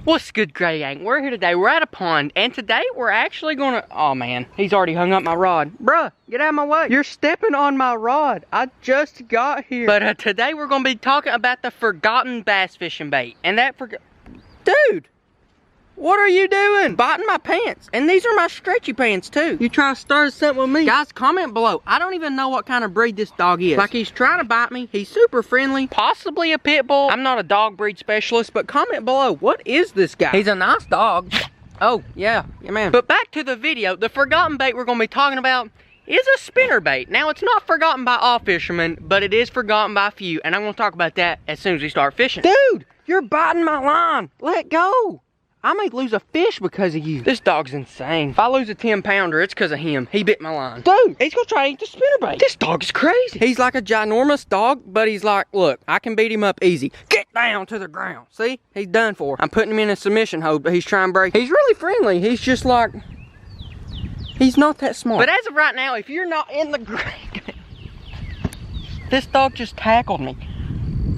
What's good, Gray Gang? We're here today. We're at a pond, and today we're actually gonna... Oh, man. He's already hung up my rod. Bruh, get out of my way. You're stepping on my rod. I just got here. But today we're gonna be talking about the forgotten bass fishing bait. And that Dude! What are you doing? Biting my pants. And these are my stretchy pants, too. You trying to start something with me? Guys, comment below. I don't even know what kind of breed this dog is. Like, he's trying to bite me. He's super friendly. Possibly a pit bull. I'm not a dog breed specialist, but comment below. What is this guy? He's a nice dog. Oh, yeah, man. But back to the video. The forgotten bait we're going to be talking about is a spinner bait. Now, it's not forgotten by all fishermen, but it is forgotten by a few. And I'm going to talk about that as soon as we start fishing. Dude, you're biting my line. Let go. I may lose a fish because of you. This dog's insane. If I lose a 10-pounder, it's because of him. He bit my line. Dude, he's gonna try to eat the spinnerbait. This dog is crazy. He's like a ginormous dog, but he's like, look, I can beat him up easy. Get down to the ground. See? He's done for. I'm putting him in a submission hold, but he's trying to break. He's really friendly. He's just like, he's not that smart. But as of right now, if you're not in the grade, this dog just tackled me.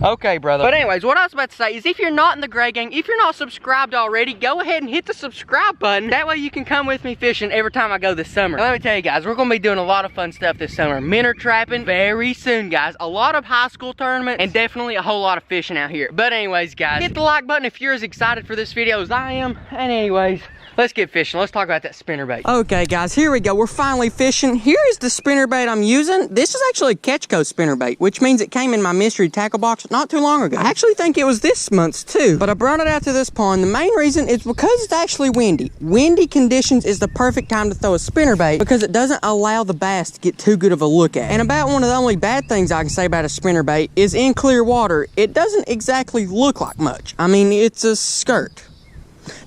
Okay, brother. But anyways, what I was about to say is if you're not in the Gray Gang, if you're not subscribed already, go ahead and hit the subscribe button. That way you can come with me fishing every time I go this summer. Let me tell you guys, we're going to be doing a lot of fun stuff this summer. Minnow trapping very soon, guys. A lot of high school tournaments and definitely a whole lot of fishing out here. But anyways, guys, hit the like button if you're as excited for this video as I am. And anyways, let's get fishing. Let's talk about that spinnerbait. Okay, guys, here we go. We're finally fishing. Here is the spinnerbait I'm using. This is actually a Ketchco spinnerbait, which means it came in my mystery tackle box not too long ago. I actually think it was this month's too, but I brought it out to this pond. The main reason is because it's actually windy. Windy conditions is the perfect time to throw a spinnerbait because it doesn't allow the bass to get too good of a look at. And about one of the only bad things I can say about a spinnerbait is in clear water, it doesn't exactly look like much. I mean, it's a skirt.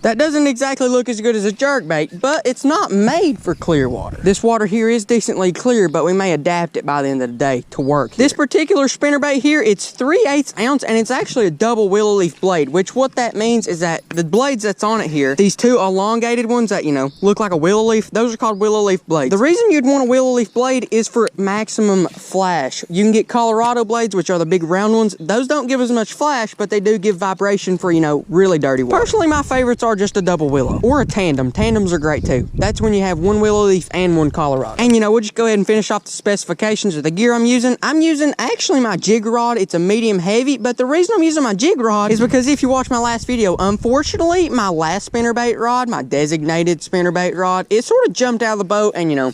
That doesn't exactly look as good as a jerkbait, but it's not made for clear water. This water here is decently clear, but we may adapt it by the end of the day to work here. This particular spinnerbait here, it's 3/8 ounce, and it's actually a double willow leaf blade, which what that means is that the blades that's on it here, these two elongated ones that, you know, look like a willow leaf, those are called willow leaf blades. The reason you'd want a willow leaf blade is for maximum flash. You can get Colorado blades, which are the big round ones. Those don't give as much flash, but they do give vibration for, you know, really dirty water. Personally, my favorites are just a double willow or a tandem. Tandems are great too. That's when you have one willow leaf and one Colorado. And you know, we'll just go ahead and finish off the specifications of the gear I'm using. I'm using actually my jig rod. It's a medium heavy, but the reason I'm using my jig rod is because if you watch my last video, unfortunately, my last spinnerbait rod, my designated spinnerbait rod, it sort of jumped out of the boat and, you know,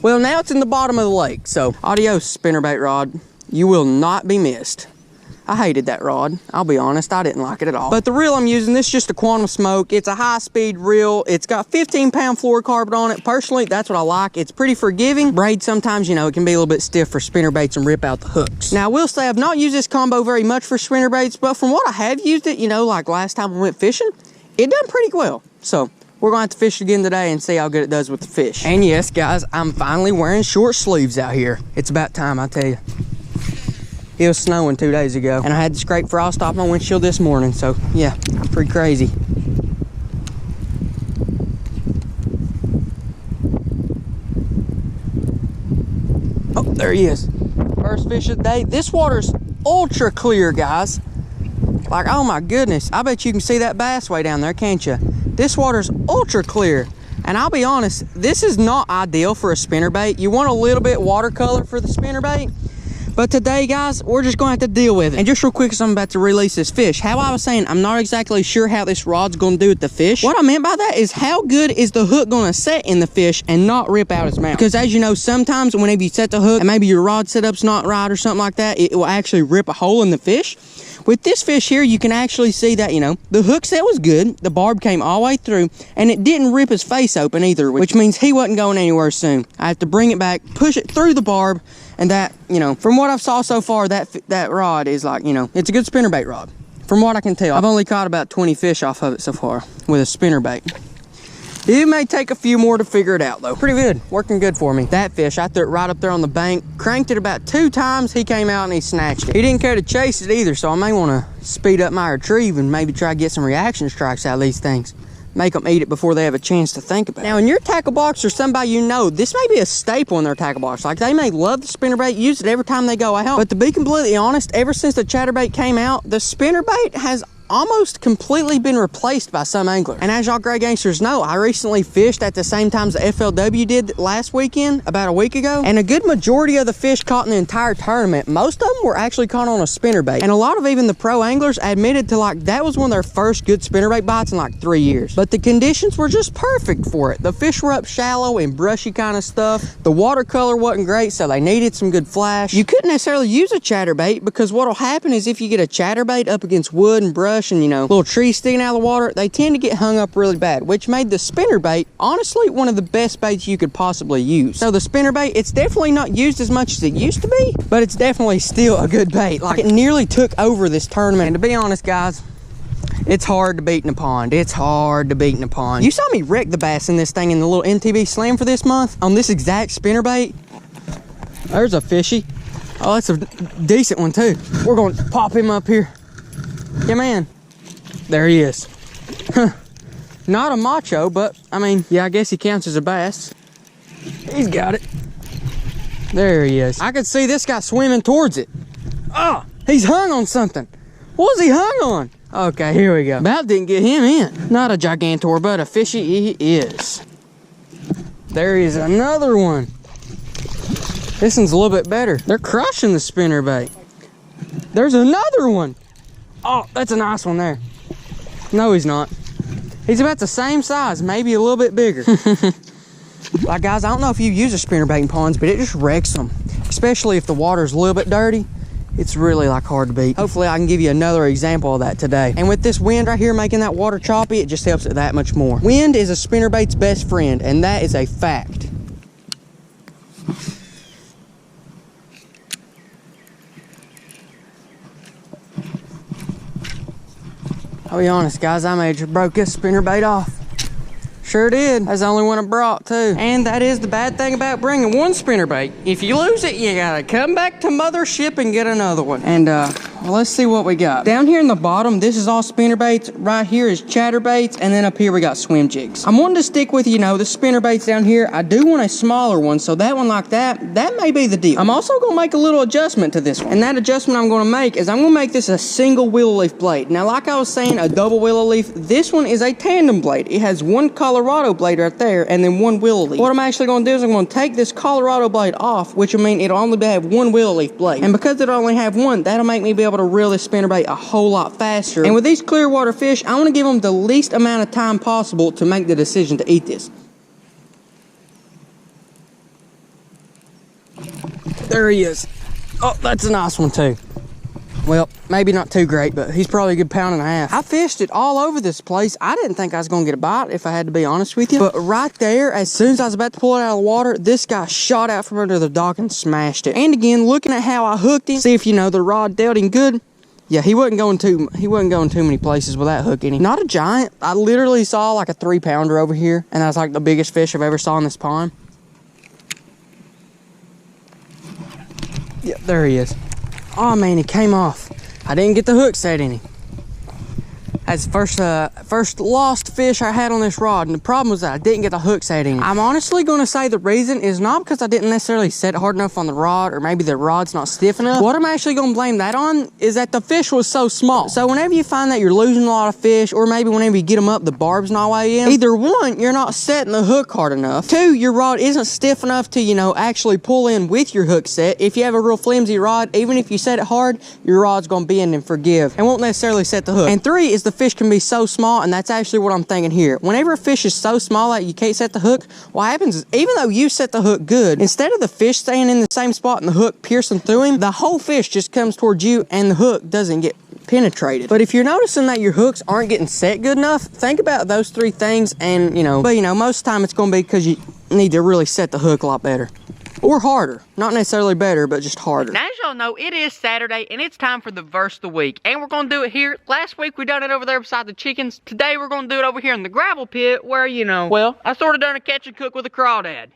well, now it's in the bottom of the lake. So adios, spinnerbait rod. You will not be missed. I hated that rod. I'll be honest, I didn't like it at all. But the reel I'm using, this is just a Quantum Smoke. It's a high-speed reel. It's got 15-pound fluorocarbon on it. Personally, that's what I like. It's pretty forgiving. Braid sometimes, you know, it can be a little bit stiff for spinnerbaits and rip out the hooks. Now, I will say I've not used this combo very much for spinnerbaits, but from what I have used it, you know, like last time we went fishing, it done pretty well. So we're going to have to fish again today and see how good it does with the fish. And yes, guys, I'm finally wearing short sleeves out here. It's about time, I tell you. It was snowing 2 days ago, and I had to scrape frost off my windshield this morning, so yeah, pretty crazy. Oh, there he is. First fish of the day. This water's ultra clear, guys. Like, oh my goodness. I bet you can see that bass way down there, can't you? This water's ultra clear. And I'll be honest, this is not ideal for a spinnerbait. You want a little bit watercolor for the spinnerbait. But today, guys, we're just going to have to deal with it. And just real quick, as I'm about to release this fish, how I was saying, I'm not exactly sure how this rod's going to do with the fish. What I meant by that is how good is the hook going to set in the fish and not rip out his mouth? Because as you know, sometimes whenever you set the hook and maybe your rod setup's not right or something like that, it will actually rip a hole in the fish. With this fish here, you can actually see that, you know, the hook set was good, the barb came all the way through, and it didn't rip his face open either, which means he wasn't going anywhere soon. I have to bring it back, push it through the barb, and that, you know, from what I've saw so far, that rod is like, you know, it's a good spinnerbait rod. From what I can tell, I've only caught about 20 fish off of it so far with a spinnerbait. It may take a few more to figure it out though. Pretty good, working good for me. That fish, I threw it right up there on the bank, cranked it about 2 times, he came out and he snatched it. He didn't care to chase it either, so I may want to speed up my retrieve and maybe try to get some reaction strikes out of these things. Make them eat it before they have a chance to think about it. Now in your tackle box or somebody you know, this may be a staple in their tackle box. Like they may love the spinnerbait, use it every time they go out. But to be completely honest, ever since the chatterbait came out, the spinnerbait has almost completely been replaced by some anglers. And as y'all gray gangsters know, I recently fished at the same time as the FLW did last weekend, about a week ago. And a good majority of the fish caught in the entire tournament, most of them were actually caught on a spinnerbait. And a lot of even the pro anglers admitted to like that was one of their first good spinnerbait bites in like 3 years. But the conditions were just perfect for it. The fish were up shallow and brushy kind of stuff. The watercolor wasn't great, so they needed some good flash. You couldn't necessarily use a chatterbait because what'll happen is if you get a chatterbait up against wood and brush and, you know, little trees sticking out of the water, they tend to get hung up really bad, which made the spinnerbait honestly one of the best baits you could possibly use. So the spinnerbait, it's definitely not used as much as it used to be, but it's definitely still a good bait. Like, it nearly took over this tournament. And to be honest, guys, it's hard to beat in a pond. It's hard to beat in a pond. You saw me wreck the bass in this thing in the little MTB Slam for this month on this exact spinnerbait. There's a fishy. Oh, that's a decent one too. We're going to pop him up here. Yeah, man. There he is. Huh. Not a macho, but I mean, yeah, I guess he counts as a bass. He's got it. There he is. I could see this guy swimming towards it. Oh, he's hung on something. What was he hung on? Okay, here we go. About didn't get him in. Not a gigantor, but a fishy he is. There is another one. This one's a little bit better. They're crushing the spinnerbait. There's another one. Oh, that's a nice one there. No, he's not. He's about the same size, maybe a little bit bigger. Like, guys, I don't know if you use a spinnerbait in ponds, but it just wrecks them. Especially if the water's a little bit dirty. It's really like hard to beat. Hopefully I can give you another example of that today. And with this wind right here making that water choppy, it just helps it that much more. Wind is a spinnerbait's best friend, and that is a fact. I'll be honest, guys, I may just broke this spinnerbait off. Sure did. That's the only one I brought too. And that is the bad thing about bringing one spinnerbait. If you lose it, you gotta come back to mothership and get another one. And well, let's see what we got. Down here in the bottom, this is all spinnerbaits. Right here is chatterbaits, and then up here we got swim jigs. I'm wanting to stick with, you know, the spinnerbaits down here. I do want a smaller one, so that one like that may be the deal. I'm also gonna make a little adjustment to this one. And that adjustment I'm gonna make is I'm gonna make this a single willow leaf blade. Now, like I was saying, a double willow leaf, this one is a tandem blade. It has one Colorado blade right there and then one willow leaf. What I'm actually going to do is I'm going to take this Colorado blade off, which will mean it'll only have one willow leaf blade. And because it'll only have one, that'll make me be able to reel this spinnerbait a whole lot faster. And with these clear water fish, I want to give them the least amount of time possible to make the decision to eat this. There he is. Oh, that's a nice one too. Well, maybe not too great, but he's probably a good pound and a half. I fished it all over this place. I didn't think I was going to get a bite, if I had to be honest with you. But right there, as soon as I was about to pull it out of the water, this guy shot out from under the dock and smashed it. And again, looking at how I hooked him, see if, you know, the rod dealt him good. Yeah, he wasn't going too many places with that hook in him. Not a giant. I literally saw like a 3-pounder over here, and that's like the biggest fish I've ever saw in this pond. Yeah, there he is. Oh man, he came off. I didn't get the hook set in him. That's the first lost fish I had on this rod, and the problem was that I didn't get the hook set in him. I'm honestly going to say the reason is not because I didn't necessarily set it hard enough on the rod, or maybe the rod's not stiff enough. What I'm actually going to blame that on is that the fish was so small. So whenever you find that you're losing a lot of fish, or maybe whenever you get them up, the barb's not way in, either one, you're not setting the hook hard enough. Two, your rod isn't stiff enough to, you know, actually pull in with your hook set. If you have a real flimsy rod, even if you set it hard, your rod's going to bend and forgive and won't necessarily set the hook. And three is the fish can be so small, and that's actually what I'm thinking here. Whenever a fish is so small that you can't set the hook, what happens is, even though you set the hook good, instead of the fish staying in the same spot and the hook piercing through him, the whole fish just comes towards you and the hook doesn't get penetrated. But if you're noticing that your hooks aren't getting set good enough, think about those three things, and most of the time it's going to be because you need to really set the hook a lot better. Or harder. Not necessarily better, but just harder. Now, as y'all know, it is Saturday, and it's time for the verse of the week. And we're going to do it here. Last week, we done it over there beside the chickens. Today, we're going to do it over here in the gravel pit where, well, I sort of done a catch and cook with a crawdad.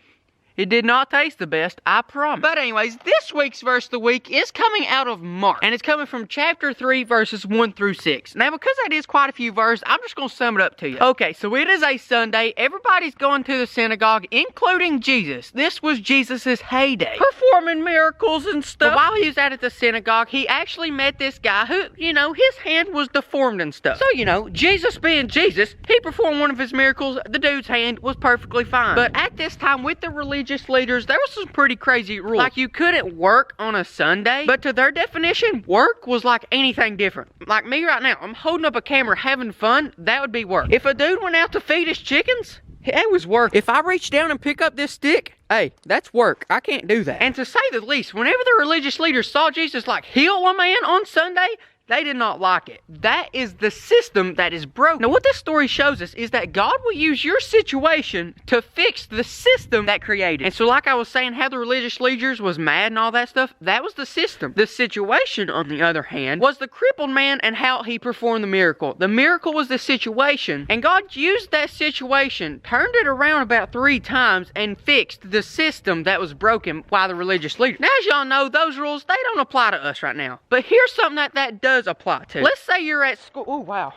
It did not taste the best, I promise. But anyways, this week's verse of the week is coming out of Mark. And it's coming from chapter 3, verses 1 through 6. Now, because that is quite a few verses, I'm just going to sum it up to you. Okay, so it is a Sunday. Everybody's going to the synagogue, including Jesus. This was Jesus' heyday, performing miracles and stuff. But while he was out at the synagogue, he actually met this guy who, his hand was deformed and stuff. So, Jesus being Jesus, he performed one of his miracles. The dude's hand was perfectly fine. But at this time, with the religious leaders, there was some pretty crazy rules. Like, you couldn't work on a Sunday, but to their definition, work was like anything different. Like me right now, I'm holding up a camera having fun, that would be work. If a dude went out to feed his chickens, it was work. If I reach down and pick up this stick, hey, that's work. I can't do that. And to say the least, whenever the religious leaders saw Jesus heal a man on Sunday, they did not like it. That is the system that is broken. Now, what this story shows us is that God will use your situation to fix the system that created. And so, like I was saying, how the religious leaders was mad and all that stuff, that was the system. The situation, on the other hand, was the crippled man and how he performed the miracle. The miracle was the situation, and God used that situation, turned it around about 3 times, and fixed the system that was broken by the religious leaders. Now, as y'all know, those rules, they don't apply to us right now. But here's something that does apply to. Let's say you're at school. Oh, wow.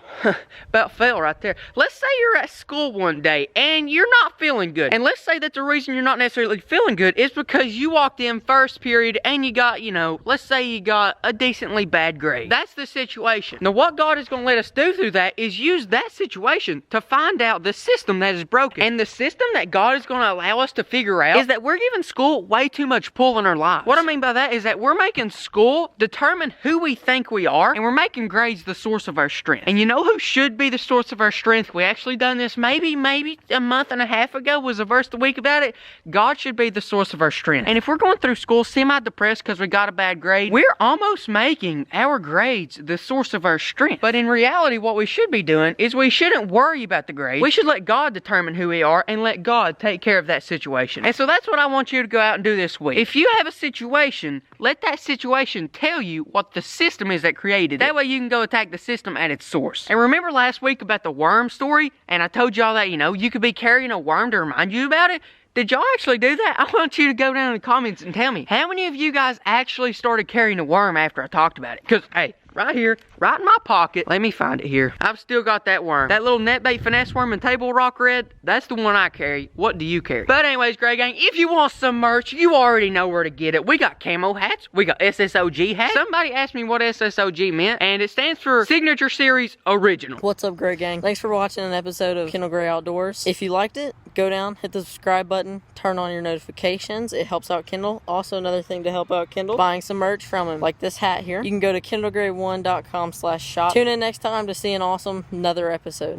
About fell right there. Let's say you're at school one day and you're not feeling good. And let's say that the reason you're not necessarily feeling good is because you walked in first period and you got, let's say you got a decently bad grade. That's the situation. Now, what God is going to let us do through that is use that situation to find out the system that is broken. And the system that God is going to allow us to figure out is that we're giving school way too much pull in our lives. What I mean by that is that we're making school determine who we think we are, and we're making grades the source of our strength. And you know who should be the source of our strength? We actually done this maybe a month and a half ago, was a verse of the week about it. God should be the source of our strength. And if we're going through school semi-depressed because we got a bad grade, we're almost making our grades the source of our strength. But in reality, what we should be doing is we shouldn't worry about the grade. We should let God determine who we are and let God take care of that situation. And so that's what I want you to go out and do this week. If you have a situation, let that situation tell you what the system is that created it. That way you can go attack the system at its source. And remember last week about the worm story? And I told y'all that, you could be carrying a worm to remind you about it. Did y'all actually do that? I want you to go down in the comments and tell me, how many of you guys actually started carrying a worm after I talked about it? Because, hey, right here, right in my pocket. Let me find it here. I've still got that worm. That little net bait finesse worm and table rock red, that's the one I carry. What do you carry? But anyways, Grey Gang, if you want some merch, you already know where to get it. We got camo hats. We got SSOG hats. Somebody asked me what SSOG meant, and it stands for Signature Series Original. What's up, Grey Gang? Thanks for watching an episode of Kendall Gray Outdoors. If you liked it, go down, hit the subscribe button, turn on your notifications. It helps out Kendall. Also, another thing to help out Kendall, buying some merch from him, like this hat here. You can go to kendallgray1.com/shop. Tune in next time to see an awesome another episode.